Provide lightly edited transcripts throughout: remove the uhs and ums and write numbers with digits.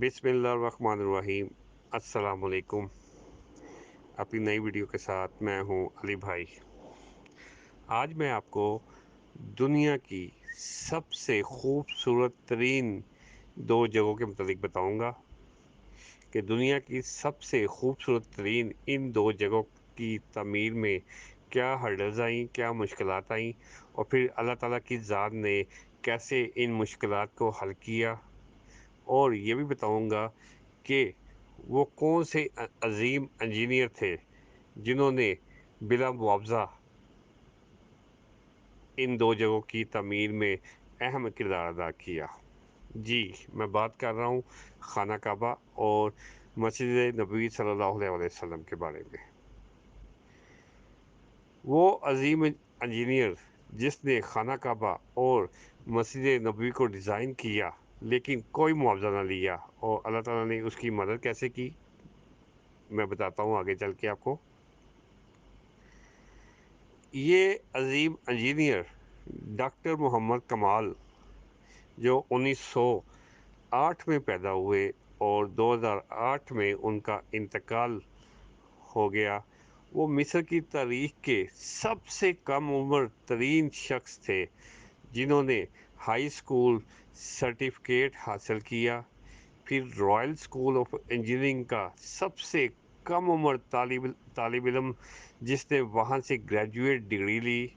बिस्मिल्लाहिर्रहमानिर्रहीम। अस्सलाम वालेकुम। अपनी नई वीडियो के साथ मैं हूं अली भाई। आज मैं आपको दुनिया की सबसे खूबसूरत तरीन दो जगहों के मुतालिक बताऊंगा कि दुनिया की सबसे खूबसूरत तरीन इन दो जगहों की तमीर में क्या हर्डल्स आई, क्या मुश्किलात आई, और फिर अल्लाह ताला की ज़ात ने कैसे इन मुश्किलात को हल किया। और ये भी बताऊंगा कि वो कौन से अजीम इंजीनियर थे जिन्होंने बिला मुआवजा इन दो जगहों की तमीर में अहम किरदार अदा किया। जी, मैं बात कर रहा हूँ खाना काबा और मस्जिद नबवी सल्लल्लाहु अलैहि वसल्लम के बारे में। वो अजीम इंजीनियर जिसने खाना काबा और मस्जिद नबवी को डिज़ाइन किया लेकिन कोई मुआवजा ना लिया, और अल्लाह ताला ने उसकी मदद कैसे की मैं बताता हूँ आगे चल के आपको। ये अजीम इंजीनियर डॉक्टर मोहम्मद कमाल, जो 1908 में पैदा हुए और 2008 में उनका इंतकाल हो गया, वो मिस्र की तारीख के सबसे कम उम्र तरीन शख्स थे जिन्होंने हाई स्कूल सर्टिफिकेट हासिल किया। फिर रॉयल स्कूल ऑफ इंजीनियरिंग का सबसे कम उम्र तालिब इल्म जिसने वहाँ से ग्रेजुएट डिग्री ली।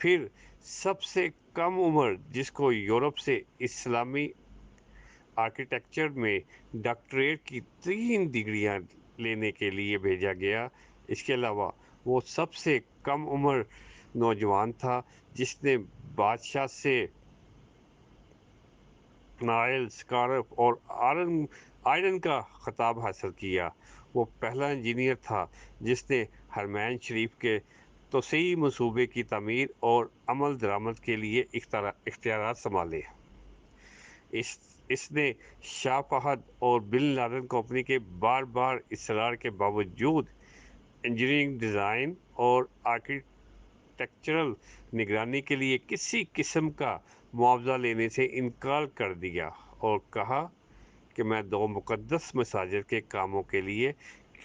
फिर सबसे कम उम्र जिसको यूरोप से इस्लामी आर्किटेक्चर में डॉक्टरेट की 3 डिग्रियां लेने के लिए भेजा गया। इसके अलावा वो सबसे कम उम्र नौजवान था जिसने बादशाह से नाइल, स्कार्फ और आयरन का खिताब हासिल किया। वो पहला इंजीनियर था जिसने हरमैन शरीफ के तोसई मंसूबे की तमीर और अमल दरामद के लिए इख्तियारात संभाले। इसने शाह फहद और बिन लादेन कंपनी के बार बार इसरार के बावजूद इंजीनियरिंग डिज़ाइन और आर्किटेक्चरल निगरानी के लिए किसी किस्म का मुआवजा लेने से इनकार कर दिया और कहा कि मैं 2 मुक़द्दस मसाजिद के कामों के लिए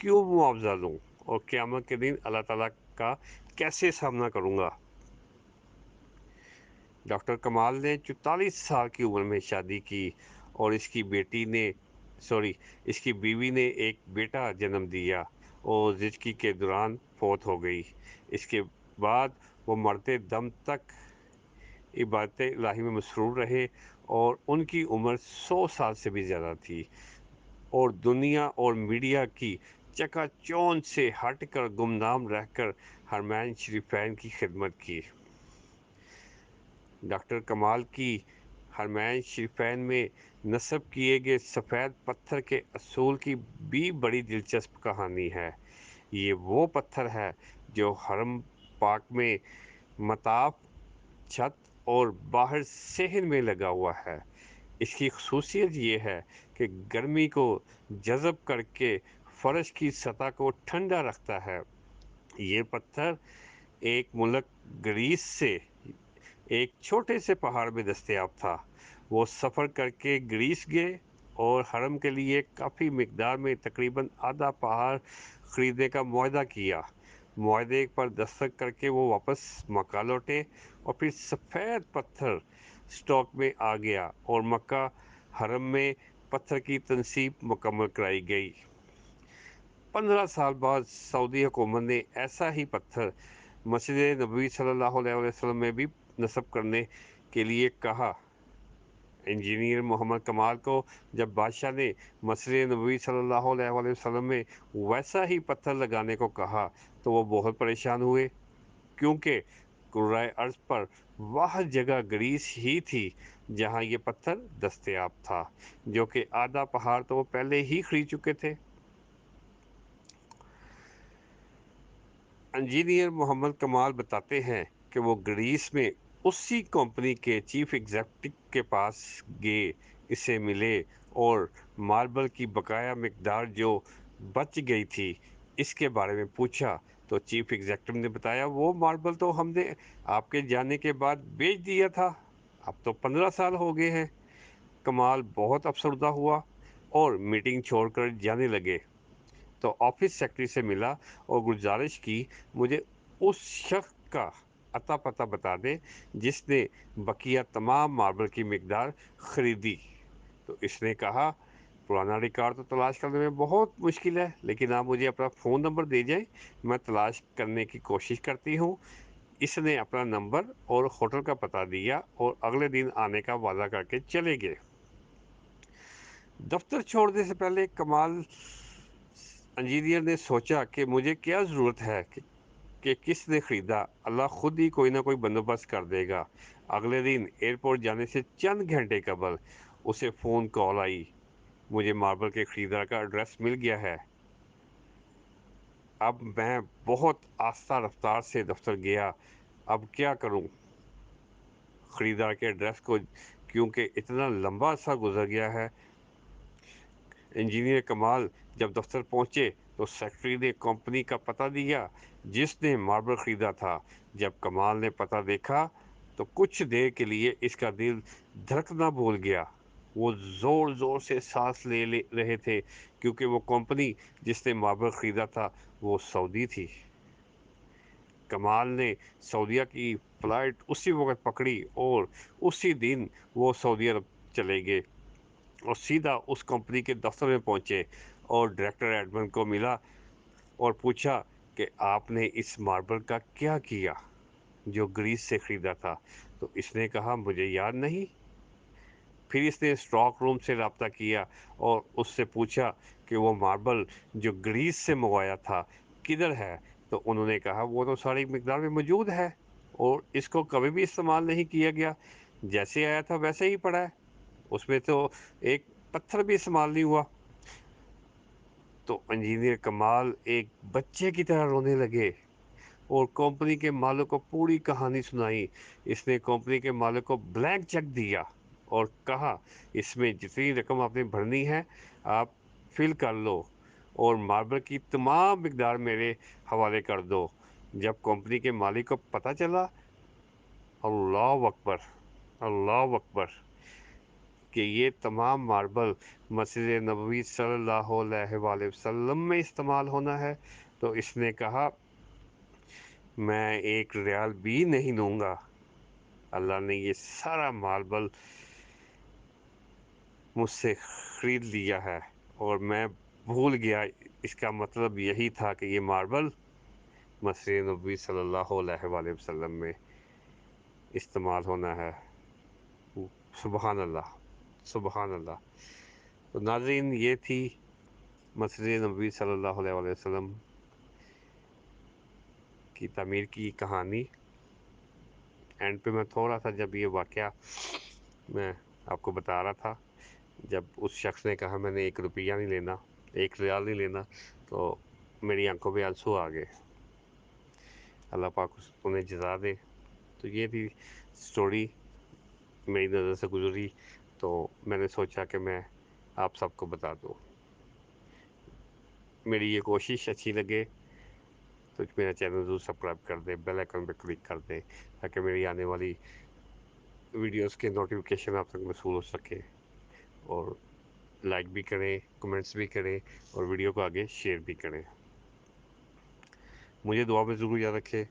क्यों मुआवजा लूँ और क़यामत के दिन अल्लाह ताला का कैसे सामना करूँगा। डॉक्टर कमाल ने 44 साल की उम्र में शादी की और इसकी बीवी ने एक बेटा जन्म दिया और ज़िंदगी के दौरान फौत हो गई। इसके बाद वो मरते दम तक इबादत इलाही में मसरूर रहे और उनकी उम्र 100 साल से भी ज़्यादा थी और दुनिया और मीडिया की चकाचौंध से हटकर गुमनाम रहकर हरमैन शरीफैन की खिदमत की। डॉक्टर कमाल की हरमैन शरीफैन में नस्ब किए गए सफ़ेद पत्थर के असूल की भी बड़ी दिलचस्प कहानी है। ये वो पत्थर है जो हरम पाक में मताफ, छत और बाहर सहन में लगा हुआ है। इसकी खसूसियत ये है कि गर्मी को जज़ब करके फर्श की सतह को ठंडा रखता है। ये पत्थर एक मुल्क ग्रीस से एक छोटे से पहाड़ में दस्तयाब था। वो सफ़र करके ग्रीस गए और हरम के लिए काफ़ी मिकदार में तकरीबन आधा पहाड़ ख़रीदने का मुआहदा किया। मुआहदे पर दस्तखत करके वो वापस मक्का लौटे और फिर सफ़ेद पत्थर स्टॉक में आ गया और मक्का हरम में पत्थर की तनसीब मुकम्मल कराई गई। 15 साल बाद सऊदी हुकूमत ने ऐसा ही पत्थर मस्जिद नबवी सल्लल्लाहु अलैहि वसल्लम में भी नस्ब करने के लिए कहा। इंजीनियर मोहम्मद कमाल को जब बादशाह ने मस्जिद नबवी सल्लल्लाहु अलैहि वसल्लम में वैसा ही पत्थर लगाने को कहा तो वो बहुत परेशान हुए, क्योंकि कुर्राए अर्ज़ पर वह जगह ग्रीस ही थी जहां ये पत्थर दस्तयाब था, जो कि आधा पहाड़ तो वो पहले ही खरीद चुके थे। इंजीनियर मोहम्मद कमाल बताते हैं कि वो ग्रीस में उसी कंपनी के चीफ एग्जीक्यूटिव के पास गए, इसे मिले और मार्बल की बकाया मिकदार जो बच गई थी इसके बारे में पूछा। तो चीफ एग्जीक्यूटिव ने बताया, वो मार्बल तो हमने आपके जाने के बाद बेच दिया था, अब तो 15 साल हो गए हैं। कमाल बहुत अफसरदा हुआ और मीटिंग छोड़कर जाने लगे तो ऑफिस सेक्रेटरी से मिला और गुजारिश की मुझे उस शख्स का अता पता बता दे जिसने बकिया तमाम मार्बल की मिकदार खरीदी। तो इसने कहा, पुराना रिकॉर्ड तो तलाश करने में बहुत मुश्किल है, लेकिन आप मुझे अपना फ़ोन नंबर दे जाएं, मैं तलाश करने की कोशिश करती हूँ। इसने अपना नंबर और होटल का पता दिया और अगले दिन आने का वादा करके चले गए। दफ्तर छोड़ने से पहले कमाल इंजीनियर ने सोचा कि मुझे क्या ज़रूरत है कि किसने ख़रीदा, अल्लाह खुद ही कोई ना कोई बंदोबस्त कर देगा। अगले दिन एयरपोर्ट जाने से चंद घंटे कबल उसे फ़ोन कॉल आई, मुझे मार्बल के खरीदार का एड्रेस मिल गया है। अब मैं बहुत आस्ता रफ्तार से दफ्तर गया। अब क्या करूं? खरीदार के एड्रेस को, क्योंकि इतना लंबा अरसा गुजर गया है। इंजीनियर कमाल जब दफ्तर पहुंचे तो सेक्रेटरी ने कंपनी का पता दिया जिसने मार्बल खरीदा था। जब कमाल ने पता देखा तो कुछ देर के लिए इसका दिल धड़कना भूल गया। वो जोर जोर से सांस ले रहे थे क्योंकि वो कंपनी जिसने मार्बल खरीदा था वो सऊदी थी। कमाल ने सऊदीया की फ्लाइट उसी वक्त पकड़ी और उसी दिन वो सऊदी अरब चले गए और सीधा उस कंपनी के दफ्तर में पहुंचे और डायरेक्टर एडमन को मिला और पूछा कि आपने इस मार्बल का क्या किया जो ग्रीस से खरीदा था। तो इसने कहा, मुझे याद नहीं। फिर इसने स्टॉक रूम से रब्ता किया और उससे पूछा कि वो मार्बल जो ग्रीस से मंगवाया था किधर है। तो उन्होंने कहा, वो तो सारी मिकदार में मौजूद है और इसको कभी भी इस्तेमाल नहीं किया गया, जैसे आया था वैसे ही पड़ा है, उसमें तो एक पत्थर भी इस्तेमाल नहीं हुआ। तो इंजीनियर कमाल एक बच्चे की तरह रोने लगे और कंपनी के मालिक को पूरी कहानी सुनाई। इसने कंपनी के मालिक को ब्लैंक चेक दिया और कहा, इसमें जितनी रकम आपने भरनी है आप फिल कर लो और मार्बल की तमाम मिकदार मेरे हवाले कर दो। जब कंपनी के मालिक को पता चला, अल्लाह अकबर, अल्लाह अकबर, कि ये तमाम मार्बल मस्जिद नबवी सल्लल्लाहु अलैहि वसल्लम में इस्तेमाल होना है, तो इसने कहा, मैं एक रियाल भी नहीं दूंगा। अल्लाह ने ये सारा मार्बल मुझसे ख़रीद लिया है और मैं भूल गया, इसका मतलब यही था कि ये मार्बल मस्जिद नबवी सल्लल्लाहु अलैहि वसल्लम में इस्तेमाल होना है। सुबहान अल्लाह, सुबहान अल्लाह। तो नाज़रीन, ये थी मस्जिद नबवी सल्लल्लाहु अलैहि वसल्लम की तामीर की कहानी। एंड पे मैं थोड़ा सा, जब ये वाक़या मैं आपको बता रहा था, जब उस शख्स ने कहा मैंने 1 रुपया नहीं लेना, 1 रियाल नहीं लेना, तो मेरी आंखों में आंसू आ गए। अल्लाह पाक उन्हें जज़ा दे। तो ये थी स्टोरी, मेरी नज़र से गुजरी, तो मैंने सोचा कि मैं आप सबको बता दूँ। मेरी ये कोशिश अच्छी लगे तो मेरा चैनल ज़रूर सब्सक्राइब कर दें, बेल आइकन पे क्लिक कर दें ताकि मेरी आने वाली वीडियोस के नोटिफिकेशन आप तक मौसूल हो सके। और लाइक भी करें, कमेंट्स भी करें और वीडियो को आगे शेयर भी करें। मुझे दुआ में ज़रूर याद रखें,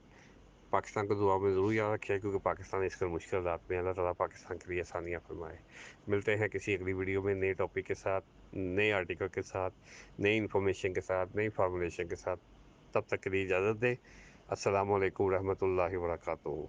पाकिस्तान को दुआ में ज़रूर याद रखें, क्योंकि पाकिस्तान इसकर मुश्किल हालात में, अल्लाह ताला पाकिस्तान के लिए आसानियाँ फरमाए। मिलते हैं किसी अगली वीडियो में नए टॉपिक के साथ, नए आर्टिकल के साथ, नई इन्फॉर्मेशन के साथ, नई फार्मूलेशन के साथ। तब तक के लिए इजाज़त दें। अस्सलामु अलैकुम रहमतुल्लाहि व बरकातुहू।